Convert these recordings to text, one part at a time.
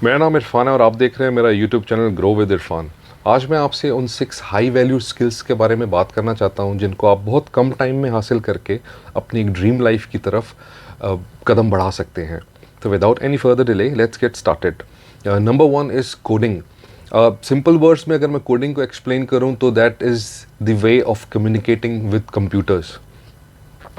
मेरा नाम इरफान है और आप देख रहे हैं मेरा YouTube channel grow with Irfan. आज मैं आपसे उन 6 हाई वैल्यू स्किल्स के बारे में बात करना चाहता हूं जिनको आप बहुत कम टाइम में हासिल करके अपनी एक ड्रीम लाइफ की तरफ कदम बढ़ा सकते हैं। तो without any further delay let's get started. Number 1 is coding. Simple words में अगर मैं कोडिंग को एक्सप्लेन करूं तो that is the way of communicating with computers.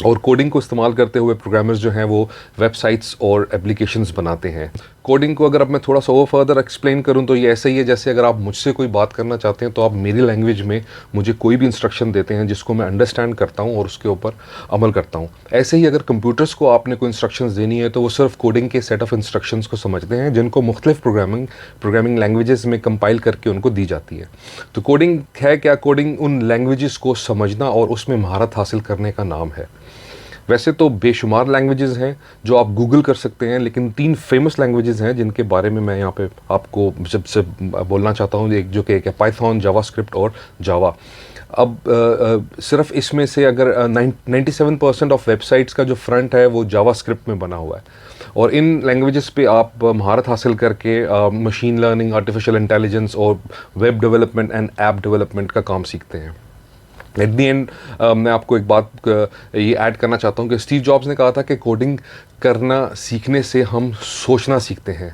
और कोडिंग को इस्तेमाल करते हुए प्रोग्रामर्स जो हैं वो वेबसाइट्स और एप्लीकेशंस बनाते हैं। कोडिंग को अगर अब मैं थोड़ा सा और फर्दर एक्सप्लेन करूं तो ये ऐसा ही है जैसे अगर आप मुझसे कोई बात करना चाहते हैं तो आप मेरी लैंग्वेज में मुझे कोई भी इंस्ट्रक्शन देते हैं जिसको मैं अंडरस्टैंड करता हूं और उसके ऊपर अमल करता हूं। ऐसे ही अगर कंप्यूटर्स को आपने कोई इंस्ट्रक्शंस देनी है तो वो सिर्फ कोडिंग के सेट ऑफ इंस्ट्रक्शंस को समझते हैं जिनको मुख्तलिफ प्रोग्रामिंग लैंग्वेजेस में कंपाइल करके उनको दी जाती है। तो कोडिंग है क्या? कोडिंग उन लैंग्वेजेस को समझना और उसमें महारत हासिल करने का नाम है। वैसे तो बेशुमार लैंग्वेजेस हैं जो आप गूगल कर सकते हैं, लेकिन 3 फेमस लैंग्वेजेस हैं जिनके बारे में मैं यहाँ पे आपको सबसे बोलना चाहता हूँ। एक जो कि एक है पाइथन, जावास्क्रिप्ट और जावा। अब सिर्फ इसमें से अगर 97% ऑफ वेबसाइट्स का जो फ्रंट है वो जावास्क्रिप्ट में बना हुआ है और इन लैंग्वेजेस पे आप महारत हासिल करके मशीन लर्निंग, आर्टिफिशियल इंटेलिजेंस और web development and app development का काम सीखते हैं। एट दी एंड मैं आपको एक बात ये ऐड करना चाहता हूँ कि स्टीव जॉब्स ने कहा था कि कोडिंग करना सीखने से हम सोचना सीखते हैं।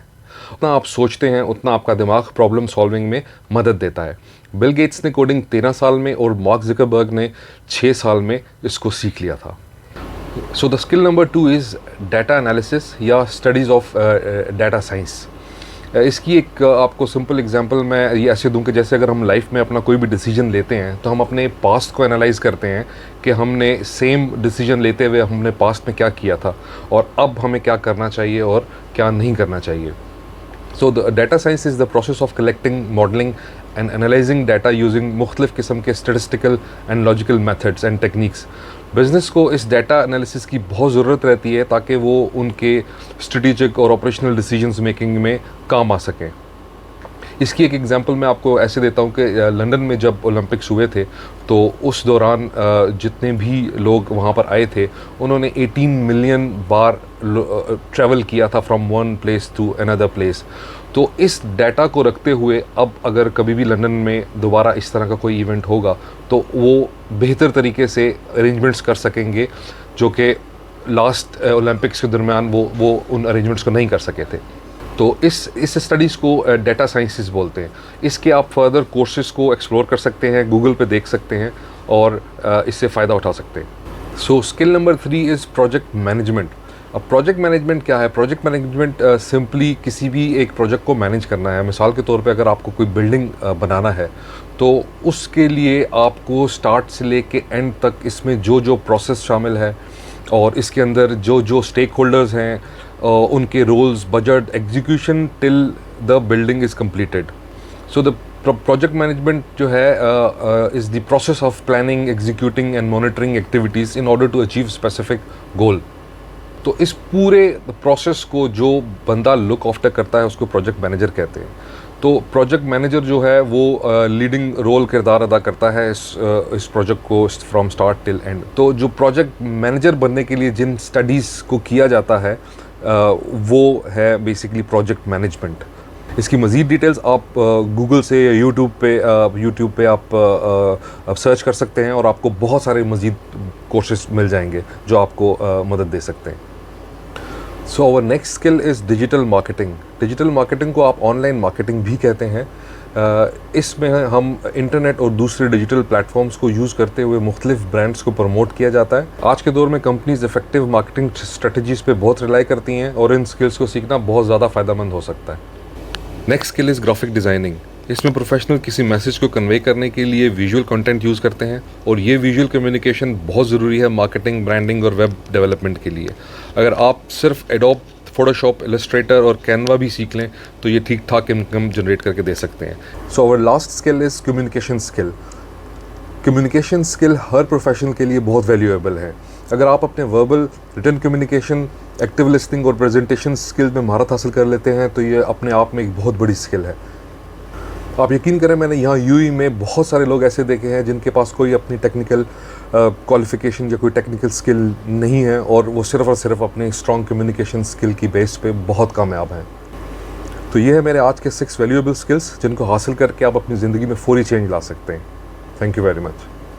उतना आप सोचते हैं उतना आपका दिमाग प्रॉब्लम सॉल्विंग में मदद देता है। बिल गेट्स ने कोडिंग 13 साल में और मार्क ज़करबर्ग ने 6 साल में इसको सीख लिया था। So the skill number 2 is data analysis या स्टडीज़ ऑफ डाटा साइंस। इसकी एक आपको सिंपल एग्जांपल मैं ये ऐसे दूं कि जैसे अगर हम लाइफ में अपना कोई भी डिसीजन लेते हैं तो हम अपने पास्ट को एनालाइज करते हैं कि हमने सेम डिसीजन लेते हुए हमने पास्ट में क्या किया था और अब हमें क्या करना चाहिए और क्या नहीं करना चाहिए। So the data science is the process of collecting, modeling and analyzing data using मुख्तलिफ किस्म के statistical and logical methods and techniques। Business को इस डाटा एनालिसिस की बहुत ज़रूरत रहती है ताकि वो उनके स्ट्रेटेजिक और ऑपरेशनल डिसीजंस मेकिंग में काम आ सकें। इसकी एक एग्जांपल मैं आपको ऐसे देता हूँ कि लंदन में जब ओलंपिक्स हुए थे तो उस दौरान जितने भी लोग वहाँ पर आए थे उन्होंने 18 मिलियन बार ट्रैवल किया था from one place to another place. तो इस डाटा को रखते हुए अब अगर कभी भी लंदन में दोबारा इस तरह का कोई इवेंट होगा तो वो बेहतर तरीके से अरेंजमेंट्स कर सकेंगे जो कि लास्ट ओलंपिक्स के दरमियान वो उन अरेंजमेंट्स को नहीं कर सके थे। तो इस स्टडीज़ को डाटा साइंसेस बोलते हैं। इसके आप फर्दर कोर्सेज़ को एक्सप्लोर कर सकते हैं, गूगल पे देख सकते हैं और इससे फ़ायदा उठा सकते हैं। So skill number 3 is project management. अब प्रोजेक्ट मैनेजमेंट क्या है? प्रोजेक्ट मैनेजमेंट सिंपली किसी भी एक प्रोजेक्ट को मैनेज करना है। मिसाल के तौर पे अगर आपको कोई बिल्डिंग बनाना है तो उसके लिए आपको स्टार्ट से लेके एंड तक इसमें जो जो प्रोसेस शामिल है और इसके अंदर जो जो स्टेक होल्डर्स हैं उनके roles, budget, execution till the building is completed. So the project management जो है is the process of planning, executing and monitoring activities in order to achieve specific goal. तो इस पूरे प्रोसेस को जो बंदा लुक आफ्टर करता है उसको प्रोजेक्ट मैनेजर कहते हैं। तो प्रोजेक्ट मैनेजर जो है वो लीडिंग रोल किरदार अदा करता है इस प्रोजेक्ट को फ्रॉम स्टार्ट टिल एंड। तो जो प्रोजेक्ट मैनेजर बनने के लिए जिन स्टडीज़ को किया जाता है वो है बेसिकली प्रोजेक्ट मैनेजमेंट। इसकी मज़ीद डिटेल्स आप गूगल से या यूट्यूब पे आप सर्च कर सकते हैं और आपको बहुत सारे मज़ीद कोर्सेज मिल जाएंगे जो आपको मदद दे सकते हैं। So our next skill is digital marketing. Digital marketing को आप ऑनलाइन मार्केटिंग भी कहते हैं। इसमें हम इंटरनेट और दूसरे डिजिटल प्लेटफॉर्म्स को यूज़ करते हुए मुख्तलिफ ब्रांड्स को प्रमोट किया जाता है। आज के दौर में कंपनीज इफेक्टिव मार्केटिंग स्ट्रेटजीज़ पे बहुत रिलाई करती हैं और इन स्किल्स को सीखना बहुत ज़्यादा फ़ायदेमंद हो सकता है। Next skill is graphic designing. इसमें प्रोफेशनल किसी मैसेज को कन्वे करने के लिए विजुअल कंटेंट यूज़ करते हैं और ये विजुअल कम्युनिकेशन बहुत ज़रूरी है मार्केटिंग, ब्रांडिंग और वेब डेवलपमेंट के लिए। अगर आप सिर्फ एडोब, फोटोशॉप, इलस्ट्रेटर और कैनवा भी सीख लें तो ये ठीक ठाक इनकम जनरेट करके दे सकते हैं। So our last skill is communication skill. Communication skill हर प्रोफेशन के लिए बहुत वैल्यूएबल है। अगर आप अपने verbal, written communication, active listening और प्रेजेंटेशन स्किल में महारत हासिल कर लेते हैं तो ये अपने आप में एक बहुत बड़ी स्किल है। आप यकीन करें मैंने यहाँ यूएई में बहुत सारे लोग ऐसे देखे हैं जिनके पास कोई अपनी टेक्निकल क्वालिफिकेशन या कोई टेक्निकल स्किल नहीं है और वो सिर्फ और सिर्फ अपने स्ट्रॉन्ग कम्युनिकेशन स्किल की बेस पे बहुत कामयाब हैं। तो ये है मेरे आज के 6 वैल्यूएबल स्किल्स जिनको हासिल करके आप अपनी ज़िंदगी में फौरी चेंज ला सकते हैं। Thank you very much.